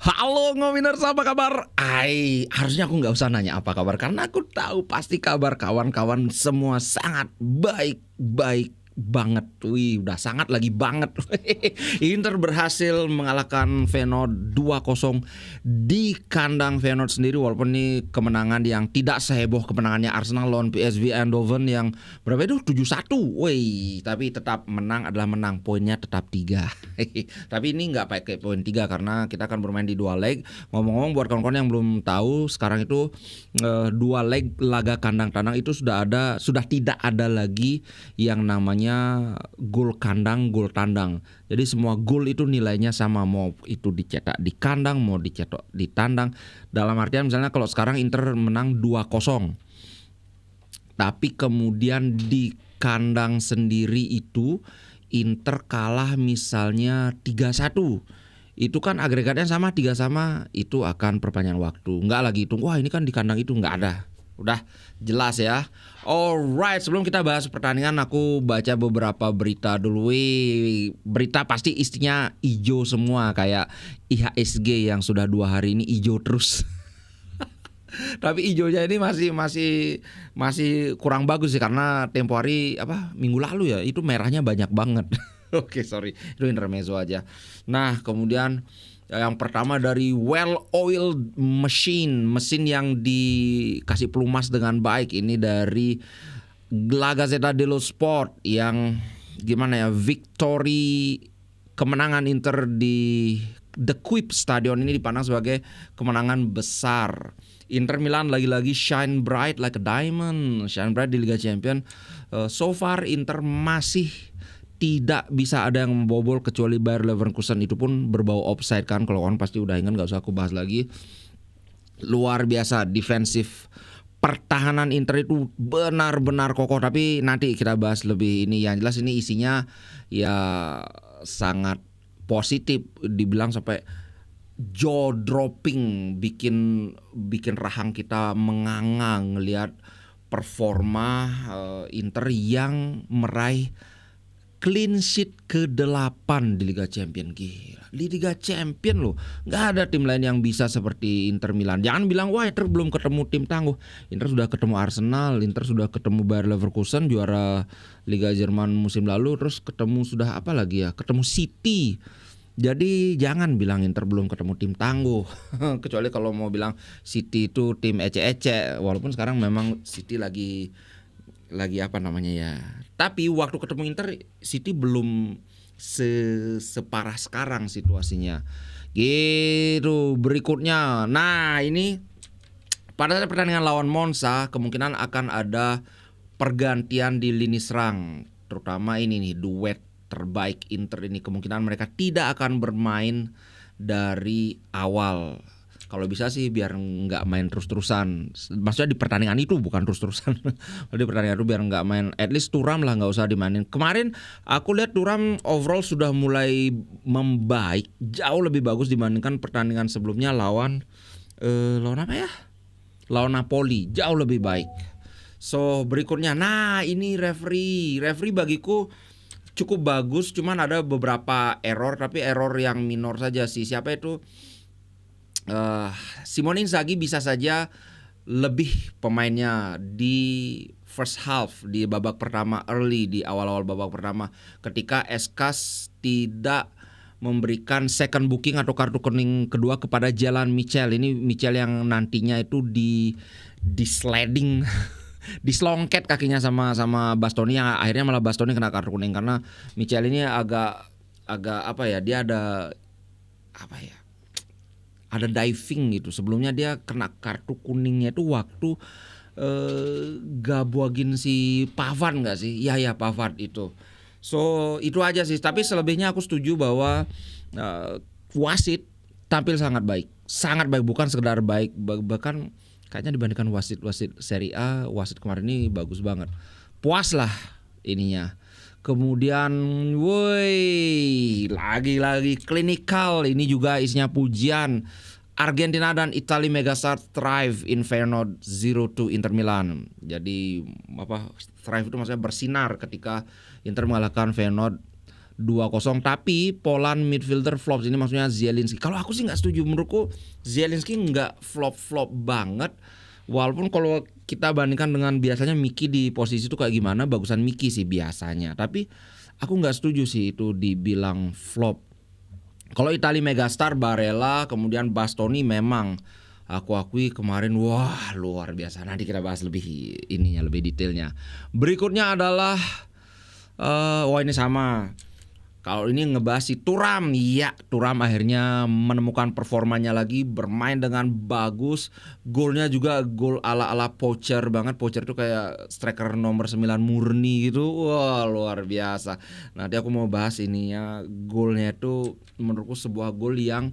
Halo Ngominers, apa kabar? Harusnya aku nggak usah nanya apa kabar karena aku tahu pasti kabar kawan-kawan semua sangat baik banget. Wih, udah sangat lagi banget. Inter berhasil mengalahkan Feyenoord 2-0 di kandang Feyenoord sendiri, walaupun ini kemenangan yang tidak seheboh kemenangannya Arsenal lawan PSV Eindhoven yang berapa itu 7-1. Wih, tapi tetap menang adalah menang, poinnya tetap 3. Tapi ini nggak pakai poin 3 karena kita akan bermain di 2 leg. Ngomong-ngomong buat kawan-kawan yang belum tahu, sekarang itu 2 leg laga kandang tandang itu sudah tidak ada lagi yang namanya gol kandang, gol tandang. Jadi semua gol itu nilainya sama, mau itu dicetak di kandang, mau dicetak di tandang. Dalam artian misalnya kalau sekarang Inter menang 2-0. Tapi kemudian di kandang sendiri itu Inter kalah misalnya 3-1. Itu kan agregatnya sama, 3 sama, itu akan perpanjangan waktu. Enggak lagi itu, wah ini kan di kandang itu, enggak ada. Udah jelas ya. Alright, sebelum kita bahas pertandingan aku baca beberapa berita dulu. Berita pasti isinya hijau semua, kayak IHSG yang sudah 2 hari ini hijau terus. Tapi hijaunya ini masih kurang bagus sih karena tempo hari minggu lalu ya itu merahnya banyak banget. Oke, sorry, itu intermezzo aja. Nah, kemudian yang pertama dari well-oiled mesin yang dikasih pelumas dengan baik, ini dari La Gazzetta dello Sport yang gimana ya, victory kemenangan Inter di The Quipp Stadion ini dipandang sebagai kemenangan besar. Inter Milan lagi-lagi shine bright like a diamond, shine bright di Liga Champions. So far Inter masih tidak bisa ada yang membobol kecuali Bayer Leverkusen, itu pun berbau offside kan. Kalau orang pasti udah ingat, gak usah aku bahas lagi. Luar biasa defensif pertahanan Inter itu benar-benar kokoh. Tapi nanti kita bahas lebih ini. Yang jelas ini isinya ya sangat positif, dibilang sampai jaw dropping, bikin rahang kita menganga ngelihat performa Inter yang meraih clean sheet ke-8 di Liga Champion. Gila, di Liga Champion loh, gak ada tim lain yang bisa seperti Inter Milan. Jangan bilang wah Inter belum ketemu tim tangguh. Inter sudah ketemu Arsenal, Inter sudah ketemu Bayer Leverkusen juara Liga Jerman musim lalu, terus ketemu sudah apa lagi ya, ketemu City. Jadi jangan bilang Inter belum ketemu tim tangguh. Kecuali kalau mau bilang City itu tim ece-ece, walaupun sekarang memang City lagi apa namanya ya. Tapi waktu ketemu Inter, City belum separah sekarang situasinya. Gitu. Berikutnya, nah ini pada saat pertandingan lawan Monza kemungkinan akan ada pergantian di lini serang, terutama ini nih duet terbaik Inter ini kemungkinan mereka tidak akan bermain dari awal. Kalau bisa sih biar nggak main terus-terusan. Maksudnya di pertandingan itu bukan terus-terusan. Di pertandingan itu biar nggak main. At least Thuram lah nggak usah dimainin. Kemarin aku lihat Thuram overall sudah mulai membaik, jauh lebih bagus dibandingkan pertandingan sebelumnya lawan apa ya? Lawan Napoli, jauh lebih baik. So berikutnya, nah ini referee bagiku cukup bagus, cuman ada beberapa error, tapi error yang minor saja sih. Siapa itu? Simone Inzaghi bisa saja lebih pemainnya di first half, di babak pertama early, di awal-awal babak pertama, ketika Eskas tidak memberikan second booking atau kartu kuning kedua kepada Jalan Michel. Ini Michel yang nantinya itu di sliding diselongket kakinya sama Bastoni, yang akhirnya malah Bastoni kena kartu kuning karena Michel ini agak apa ya, dia ada diving gitu. Sebelumnya dia kena kartu kuningnya itu waktu gabuagin si Pavard nggak sih? Ya Pavard itu. So itu aja sih. Tapi selebihnya aku setuju bahwa wasit tampil sangat baik, bukan sekedar baik, bahkan kayaknya dibandingkan wasit Serie A, wasit kemarin ini bagus banget. Puas lah ininya. Kemudian, lagi klinikal. Ini juga isinya pujian. Argentina dan Italia megastar thrive in Feyenoord 0-2 Inter Milan. Jadi thrive itu maksudnya bersinar ketika Inter mengalahkan Feyenoord 2-0. Tapi Poland midfielder flops, ini maksudnya Zielinski. Kalau aku sih nggak setuju, menurutku Zielinski nggak flop banget. Walaupun kalau kita bandingkan dengan biasanya Miki di posisi itu kayak gimana, bagusan Miki sih biasanya. Tapi aku nggak setuju sih itu dibilang flop. Kalau Italia megastar Barella, kemudian Bastoni, memang aku akui kemarin wah luar biasa. Nanti kita bahas lebih lebih detailnya. Berikutnya adalah ini sama. Kalau ini ngebahas si Thuram, ya Thuram akhirnya menemukan performanya lagi, bermain dengan bagus. Golnya juga gol ala-ala Pocher banget. Pocher itu kayak striker nomor 9 murni gitu. Wah luar biasa. Nanti aku mau bahas ininya. Golnya itu menurutku sebuah gol yang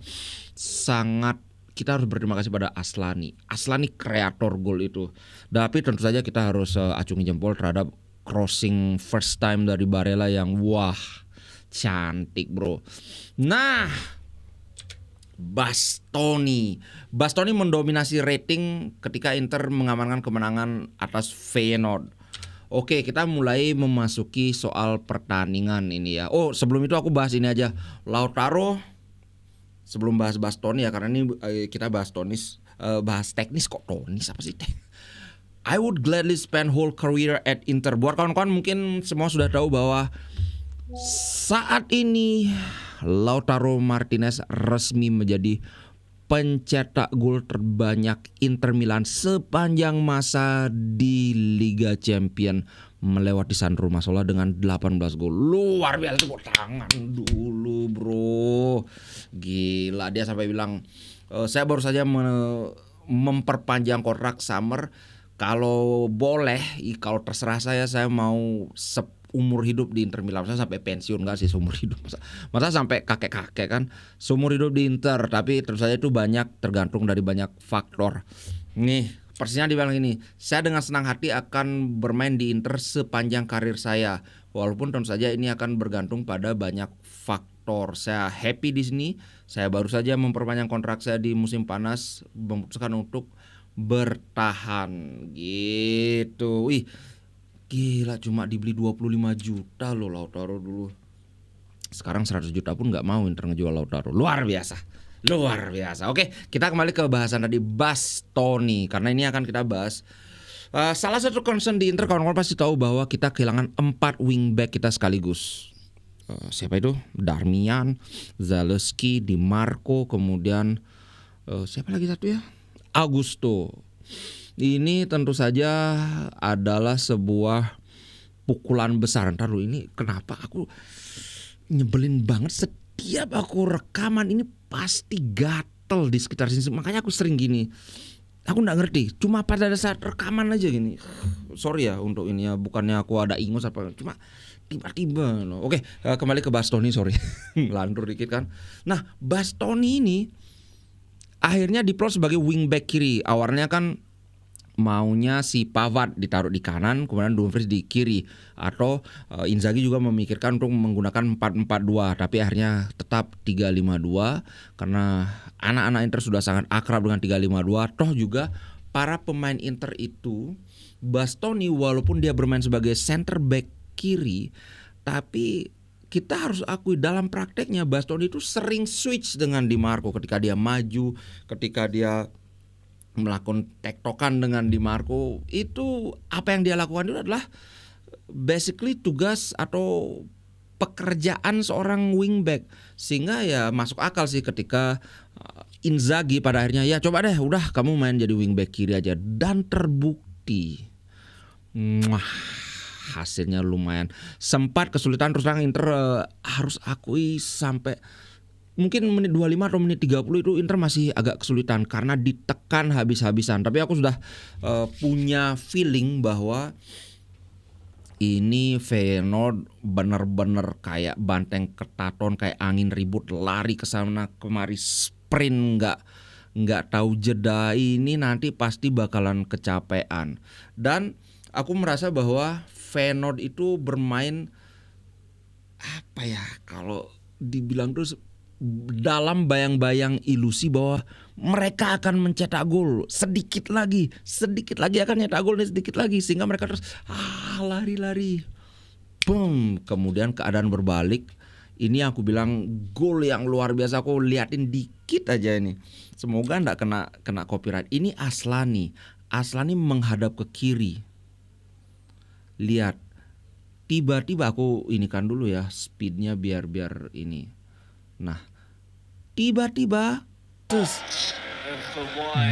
sangat, kita harus berterima kasih pada Aslani. Aslani kreator gol itu. Tapi tentu saja kita harus acungi jempol terhadap crossing first time dari Barella yang wah cantik bro. Nah, Bastoni mendominasi rating ketika Inter mengamankan kemenangan atas Feyenoord. Oke, kita mulai memasuki soal pertandingan ini ya. Oh, sebelum itu aku bahas ini aja. Lautaro, sebelum bahas Bastoni ya, karena ini kita bahas bahas teknis kok. Tonis apa sih? I would gladly spend whole career at Inter. Buat kawan-kawan mungkin semua sudah tahu bahwa saat ini Lautaro Martinez resmi menjadi pencetak gol terbanyak Inter Milan sepanjang masa di Liga Champions, melewati Sandro Mazzola dengan 18 gol. Luar biasa, tepuk tangan dulu bro. Gila, dia sampai bilang saya baru saja memperpanjang kontrak Summer. Kalau boleh, kalau terserah saya mau umur hidup di Inter Milan. Masa sampai pensiun, enggak sih seumur hidup, masa sampai kakek-kakek kan, seumur hidup di Inter. Tapi terus saja itu tergantung dari banyak faktor. Nih persisnya dibilang ini, saya dengan senang hati akan bermain di Inter sepanjang karir saya, walaupun tentu saja ini akan bergantung pada banyak faktor. Saya happy di sini. Saya baru saja memperpanjang kontrak saya di musim panas, memutuskan untuk bertahan gitu. Wih, gila, cuma dibeli 25 juta loh Lautaro dulu. Sekarang 100 juta pun gak mau Inter ngejual Lautaro. Luar biasa. Oke, kita kembali ke bahasan tadi Bastoni, karena ini akan kita bahas. Salah satu concern di Inter, kawan-kawan pasti tahu bahwa kita kehilangan 4 wingback kita sekaligus. Siapa itu? Darmian, Zalewski, Di Marco, kemudian siapa lagi satu ya? Augusto. Ini tentu saja adalah sebuah pukulan besar. Ntar lu, ini kenapa aku nyebelin banget setiap aku rekaman ini pasti gatel di sekitar sini. Makanya aku sering gini. Aku gak ngerti, cuma pada saat rekaman aja gini. Sorry ya untuk ini ya, bukannya aku ada ingus apa, cuma tiba-tiba no. Oke, kembali ke Bastoni, sorry. Lantur dikit kan. Nah, Bastoni ini akhirnya diplot sebagai wingback kiri. Awalnya kan maunya si Pavard ditaruh di kanan, kemudian Dumfries di kiri, atau Inzaghi juga memikirkan untuk menggunakan 4-4-2, tapi akhirnya tetap 3-5-2 karena anak-anak Inter sudah sangat akrab dengan 3-5-2. Toh juga para pemain Inter itu, Bastoni walaupun dia bermain sebagai center back kiri, tapi kita harus akui dalam prakteknya Bastoni itu sering switch dengan Di Marco ketika dia maju, ketika dia melakukan tektokan dengan Di Marco. Itu apa yang dia lakukan itu adalah basically tugas atau pekerjaan seorang wingback, sehingga ya masuk akal sih ketika Inzaghi pada akhirnya ya coba deh, udah kamu main jadi wingback kiri aja, dan terbukti hasilnya lumayan. Sempat kesulitan terus terang Inter, harus akui sampai mungkin menit 25 atau menit 30 itu Inter masih agak kesulitan karena ditekan habis-habisan. Tapi aku sudah punya feeling bahwa ini Feyenoord bener-bener kayak banteng ketaton, kayak angin ribut, lari ke sana kemari, sprint nggak tahu jeda. Ini nanti pasti bakalan kecapean. Dan aku merasa bahwa Feyenoord itu bermain apa ya, kalau dibilang terus dalam bayang-bayang ilusi bahwa mereka akan mencetak gol, sedikit lagi akan nyetak gol, sedikit lagi, sehingga mereka terus lari-lari. Kemudian keadaan berbalik Ini aku bilang gol yang luar biasa. Aku liatin dikit aja ini. Semoga nggak kena copyright. Ini Aslani. Aslani menghadap ke kiri. Lihat. Tiba-tiba aku ini kan dulu ya speednya biar ini. Nah, tiba-tiba terus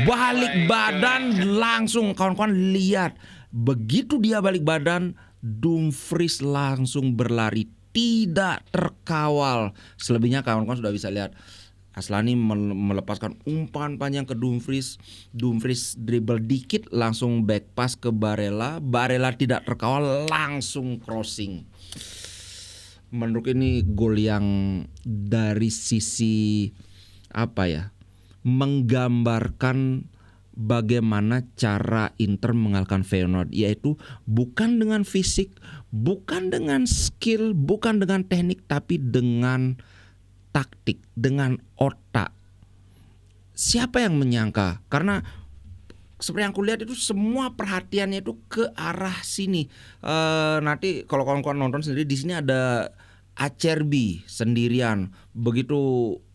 balik badan langsung, kawan-kawan lihat. Begitu dia balik badan, Dumfries langsung berlari tidak terkawal. Selebihnya kawan-kawan sudah bisa lihat. Aslani melepaskan umpan panjang ke Dumfries. Dumfries dribble dikit langsung back pass ke Barella. Barella tidak terkawal langsung crossing. Menurut ini gol yang dari sisi apa ya? Menggambarkan bagaimana cara Inter mengalahkan Feyenoord, yaitu bukan dengan fisik, bukan dengan skill, bukan dengan teknik, tapi dengan taktik, dengan otak. Siapa yang menyangka? Karena seperti yang aku lihat itu semua perhatiannya itu ke arah sini. Nanti kalau kawan-kawan nonton sendiri di sini ada Acerbi sendirian. Begitu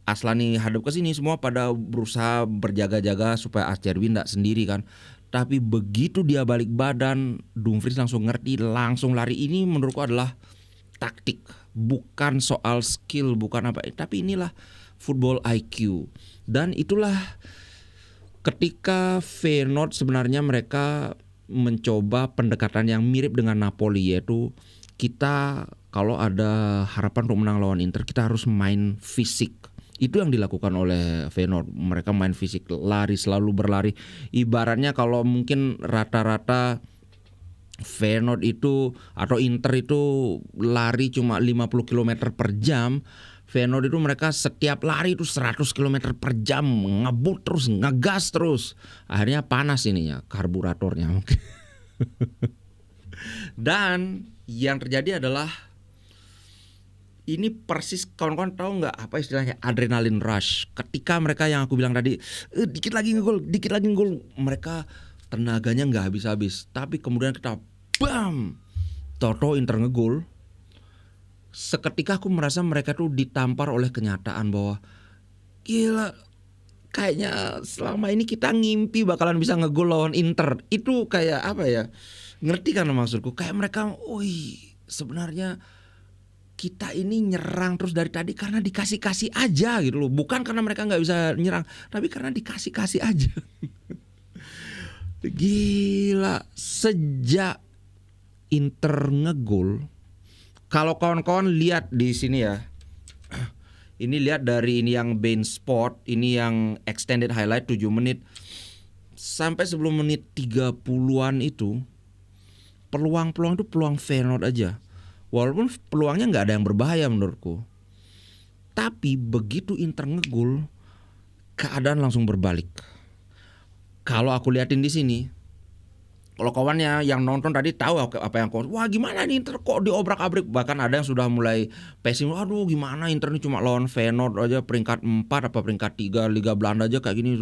Aslani hadap ke sini semua pada berusaha berjaga-jaga supaya Acerbi tidak sendiri kan. Tapi begitu dia balik badan, Dumfries langsung ngerti, langsung lari. Ini menurutku adalah taktik, bukan soal skill, bukan apa, tapi inilah football IQ. Dan itulah ketika Feyenoord sebenarnya mereka mencoba pendekatan yang mirip dengan Napoli, yaitu kita kalau ada harapan untuk menang lawan Inter, kita harus main fisik. Itu yang dilakukan oleh Feyenoord. Mereka main fisik, lari, selalu berlari. Ibaratnya kalau mungkin rata-rata Feyenoord itu atau Inter itu lari cuma 50 km per jam. Feyenoord itu mereka setiap lari itu 100 km per jam, ngebut terus, ngegas terus. Akhirnya panas ininya, karburatornya mungkin. Dan yang terjadi adalah ini persis, kawan-kawan tahu nggak apa istilahnya adrenaline rush. Ketika mereka yang aku bilang tadi, dikit lagi ngegol, mereka tenaganya nggak habis-habis. Tapi kemudian kita bam, Toto Inter ngegol. Seketika aku merasa mereka tuh ditampar oleh kenyataan bahwa gila, kayaknya selama ini kita ngimpi bakalan bisa ngegol lawan Inter. Itu kayak apa ya? Ngerti kan maksudku? Kayak mereka, sebenarnya kita ini nyerang terus dari tadi karena dikasih-kasih aja gitu loh. Bukan karena mereka nggak bisa nyerang, tapi karena dikasih-kasih aja. Gila, sejak Inter ngegol, kalau kawan-kawan lihat di sini ya, ini lihat dari ini yang Bein Sport, ini yang extended highlight 7 menit sampai sebelum menit 30-an itu, peluang-peluang itu peluang Feyenoord aja. Walaupun peluangnya nggak ada yang berbahaya menurutku. Tapi begitu Inter ngegol, keadaan langsung berbalik. Kalau aku liatin di sini, kalau kawannya yang nonton tadi tahu apa yang wah gimana nih Inter kok diobrak-abrik. Bahkan ada yang sudah mulai pesimis, aduh gimana Inter ini cuma lawan Feyenoord aja peringkat 4 apa peringkat 3 Liga Belanda aja kayak gini.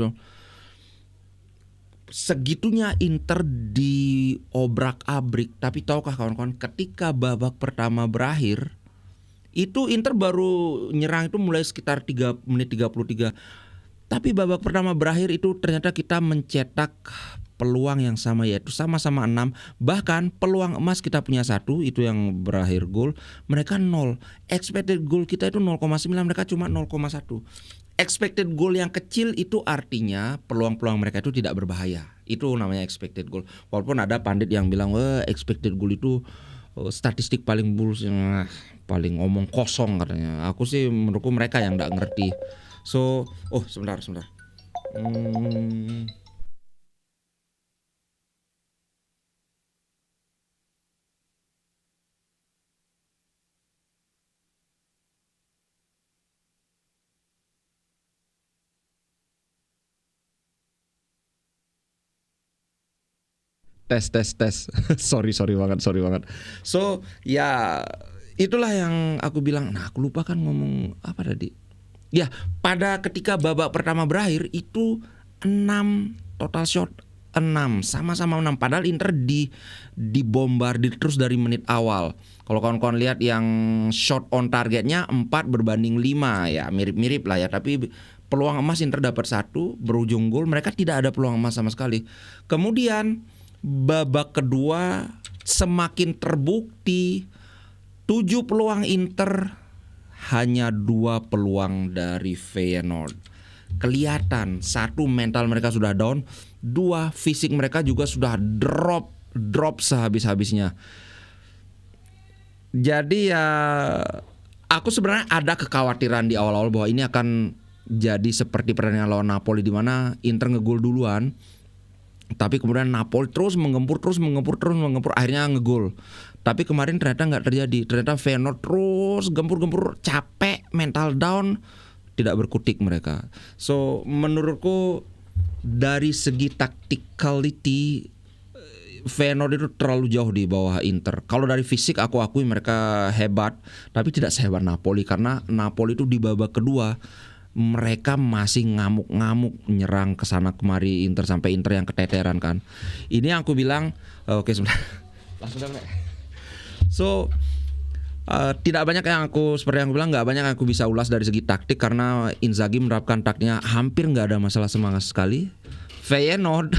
Segitunya Inter diobrak-abrik. Tapi tahukah kawan-kawan, ketika babak pertama berakhir, itu Inter baru nyerang itu mulai sekitar 3 menit 33. Tapi babak pertama berakhir itu ternyata kita mencetak peluang yang sama, yaitu sama-sama 6. Bahkan peluang emas kita punya 1, itu yang berakhir gol. Mereka 0. Expected goal kita itu 0,9, mereka cuma 0,1. Expected goal yang kecil itu artinya peluang-peluang mereka itu tidak berbahaya. Itu namanya expected goal. Walaupun ada pandit yang bilang, expected goal itu statistik paling bulus, paling omong kosong katanya. Aku sih menurutku mereka yang enggak ngerti. So, sebentar. Tes. sorry banget. So ya itulah yang aku bilang. Nah aku lupa kan ngomong apa tadi. Ya pada ketika babak pertama berakhir itu 6 total shot, babak ke-6 sama-sama menang. Padahal Inter dibombardir terus dari menit awal. Kalau kawan-kawan lihat yang shot on targetnya 4-5 ya, mirip-mirip lah ya. Tapi peluang emas Inter dapat 1 berujung gol, mereka tidak ada peluang emas sama sekali. Kemudian babak kedua semakin terbukti 7 peluang Inter, hanya 2 peluang dari Feyenoord. Kelihatan, 1 mental mereka sudah down, 2 fisik mereka juga sudah drop sehabis-habisnya. Jadi ya aku sebenarnya ada kekhawatiran di awal-awal bahwa ini akan jadi seperti pertandingan lawan Napoli di mana Inter ngegol duluan. Tapi kemudian Napoli terus menggempur, akhirnya ngegol. Tapi kemarin ternyata nggak terjadi. Ternyata Feyenoord terus gempur, capek, mental down, tidak berkutik mereka. So menurutku dari segi tacticality Feyenoord itu terlalu jauh di bawah Inter. Kalau dari fisik aku akui mereka hebat, tapi tidak sehebat Napoli. Karena Napoli itu di babak kedua mereka masih ngamuk-ngamuk nyerang ke sana kemari Inter, sampai Inter yang keteteran kan. Ini yang aku bilang, oke sebentar. Langsung dah. So tidak banyak yang seperti yang aku bilang, nggak banyak yang aku bisa ulas dari segi taktik karena Inzaghi menerapkan taktiknya hampir nggak ada masalah semangat sekali. Feyenoord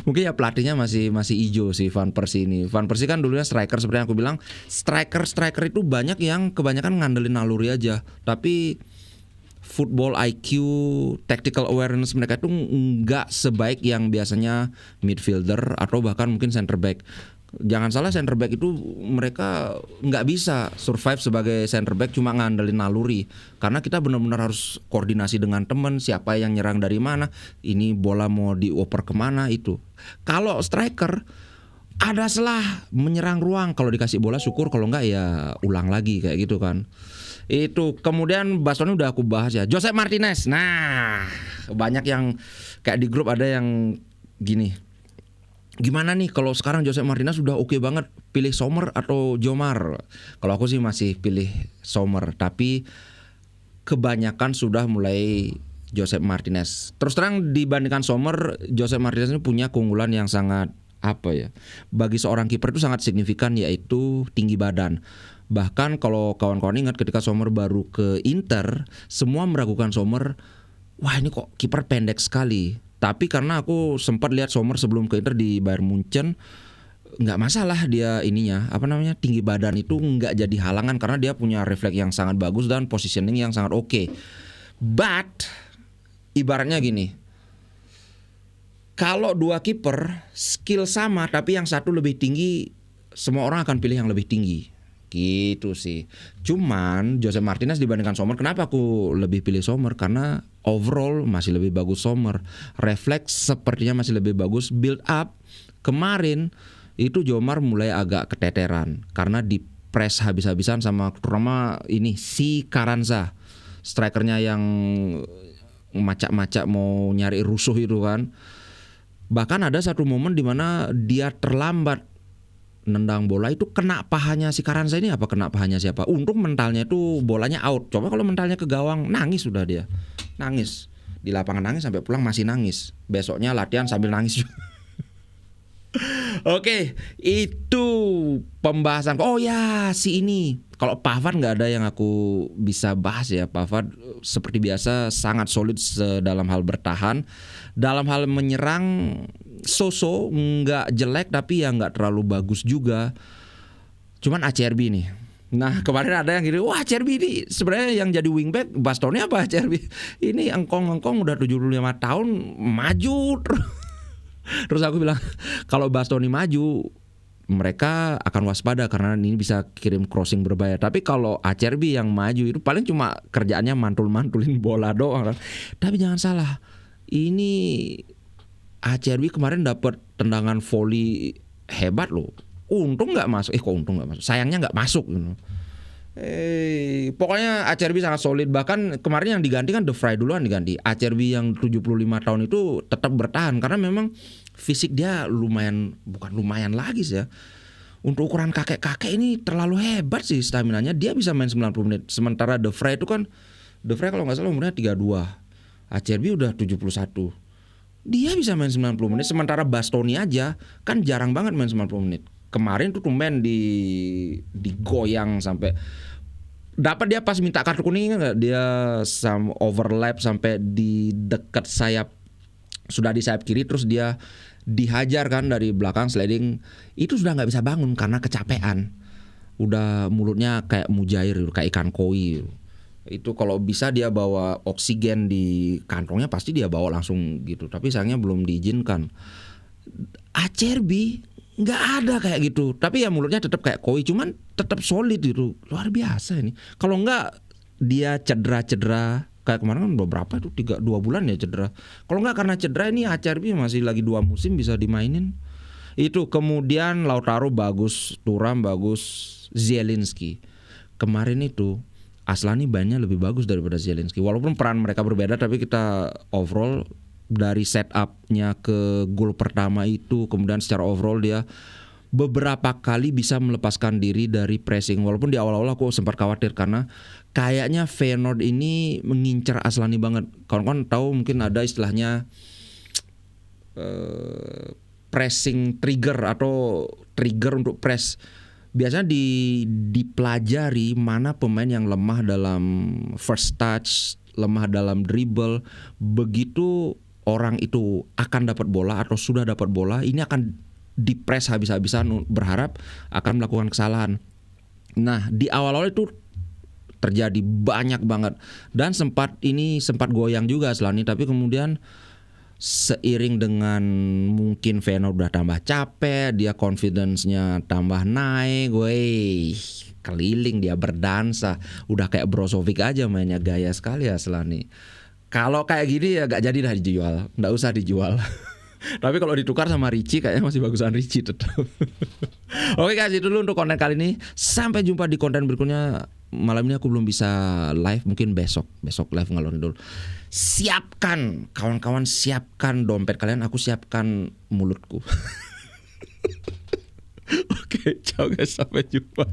mungkin ya pelatihnya masih hijau sih, Van Persie ini. Van Persie kan dulunya striker, seperti yang aku bilang, striker itu banyak yang kebanyakan ngandelin naluri aja, tapi football IQ, tactical awareness mereka itu nggak sebaik yang biasanya midfielder atau bahkan mungkin center back. Jangan salah, center back itu mereka nggak bisa survive sebagai center back cuma ngandelin naluri. Karena kita benar-benar harus koordinasi dengan teman, siapa yang nyerang dari mana, ini bola mau dioper kemana itu. Kalau striker ada selah menyerang ruang, kalau dikasih bola syukur, kalau nggak ya ulang lagi kayak gitu kan. Itu kemudian Bastoni udah aku bahas ya. Josep Martinez. Nah, banyak yang kayak di grup ada yang gini. Gimana nih kalau sekarang Josep Martinez sudah oke banget, pilih Sommer atau Jomar? Kalau aku sih masih pilih Sommer, tapi kebanyakan sudah mulai Josep Martinez. Terus terang dibandingkan Sommer, Josep Martinez ini punya keunggulan yang sangat bagi seorang kiper itu sangat signifikan, yaitu tinggi badan. Bahkan kalau kawan-kawan ingat ketika Sommer baru ke Inter, semua meragukan Sommer, wah ini kok kiper pendek sekali. Tapi karena aku sempat lihat Sommer sebelum ke Inter di Bayern Munchen, nggak masalah dia tinggi badan itu nggak jadi halangan karena dia punya refleks yang sangat bagus dan positioning yang sangat oke. But ibaratnya gini, kalau 2 kiper skill sama tapi yang satu lebih tinggi, semua orang akan pilih yang lebih tinggi. Gitu sih. Cuman Josep Martinez dibandingkan Sommer, kenapa aku lebih pilih Sommer? Karena overall masih lebih bagus Sommer. Refleks sepertinya masih lebih bagus. Build up kemarin itu Jomar mulai agak keteteran karena di press habis-habisan sama terutama ini si Carranza, strikernya yang macak-macak mau nyari rusuh itu kan. Bahkan ada satu momen di mana dia terlambat nendang bola, itu kena pahanya si Carranza ini, kena pahanya siapa? Untung mentalnya itu bolanya out. Coba kalau mentalnya ke gawang, nangis sudah dia. Nangis. Di lapangan nangis sampai pulang masih nangis. Besoknya latihan sambil nangis juga. Oke, itu pembahasan. Oh ya, si ini. Kalau Pavard nggak ada yang aku bisa bahas ya. Pavard seperti biasa sangat solid dalam hal bertahan. Dalam hal menyerang so-so, nggak jelek tapi ya nggak terlalu bagus juga. Cuman Acerbi nih. Nah kemarin ada yang gini, wah Acerbi ini sebenarnya yang jadi wingback Bastoni apa Acerbi? Ini engkong udah 75 tahun maju. Terus aku bilang kalau Bastoni maju mereka akan waspada karena ini bisa kirim crossing berbahaya. Tapi kalau Acerbi yang maju itu paling cuma kerjaannya mantul-mantulin bola doang. Tapi jangan salah, ini Acerbi kemarin dapat tendangan volley hebat loh. Untung nggak masuk. Untung nggak masuk. Sayangnya nggak masuk. Pokoknya Acerbi sangat solid. Bahkan kemarin yang diganti kan De Vrij duluan diganti. Acerbi yang 75 tahun itu tetap bertahan karena memang fisik dia bukan lumayan lagi sih ya. Untuk ukuran kakek-kakek ini terlalu hebat sih staminanya. Dia bisa main 90 menit. Sementara De Vrij itu kan, De Vrij kalau nggak salah umurnya 32. Acerbi udah 71. Dia bisa main 90 menit, sementara Bastoni aja kan jarang banget main 90 menit. Kemarin tuh tumben digoyang sampai dapat, dia pas minta kartu kuning enggak, dia overlap sampai di dekat sayap, sudah di sayap kiri, terus dia dihajar kan dari belakang sliding, itu sudah nggak bisa bangun karena kecapean. Udah mulutnya kayak mujair, kayak ikan koi. Itu kalau bisa dia bawa oksigen di kantongnya pasti dia bawa langsung gitu. Tapi sayangnya belum diizinkan. Acerbi nggak ada kayak gitu. Tapi ya mulutnya tetap kayak koi, cuman tetap solid gitu. Luar biasa ini. Kalau nggak dia cedera kayak kemarin kan beberapa itu 2 bulan ya cedera. Kalau nggak karena cedera, ini Acerbi masih lagi 2 musim bisa dimainin. Itu kemudian Lautaro bagus, Thuram bagus, Zielinski. Kemarin itu Aslani mainnya lebih bagus daripada Zielinski. Walaupun peran mereka berbeda, tapi kita overall dari setupnya ke gol pertama itu, kemudian secara overall dia beberapa kali bisa melepaskan diri dari pressing. Walaupun di awal-awal aku sempat khawatir karena kayaknya Feyenoord ini mengincar Aslani banget. Kawan-kawan tahu mungkin ada istilahnya pressing trigger atau trigger untuk press. Biasanya dipelajari mana pemain yang lemah dalam first touch, lemah dalam dribble. Begitu orang itu akan dapat bola atau sudah dapat bola, ini akan dipres habis-habisan, berharap akan melakukan kesalahan. Nah, di awal-awal itu terjadi banyak banget dan sempat goyang juga Aslani, tapi kemudian seiring dengan mungkin Feyenoord udah tambah capek, dia confidence-nya tambah naik, keliling dia berdansa, udah kayak Brozovic aja mainnya, gaya sekali ya Aslani. Kalau kayak gini ya gak jadi dah dijual, nggak usah dijual. Tapi kalau ditukar sama Ricci kayaknya masih bagusan Ricci tetap. Oke guys, itu dulu untuk konten kali ini. Sampai jumpa di konten berikutnya. Malam ini aku belum bisa live, mungkin besok live ngalor ngidul. Siapkan kawan-kawan, siapkan dompet kalian, aku siapkan mulutku. Oke, ciao guys, sampai jumpa.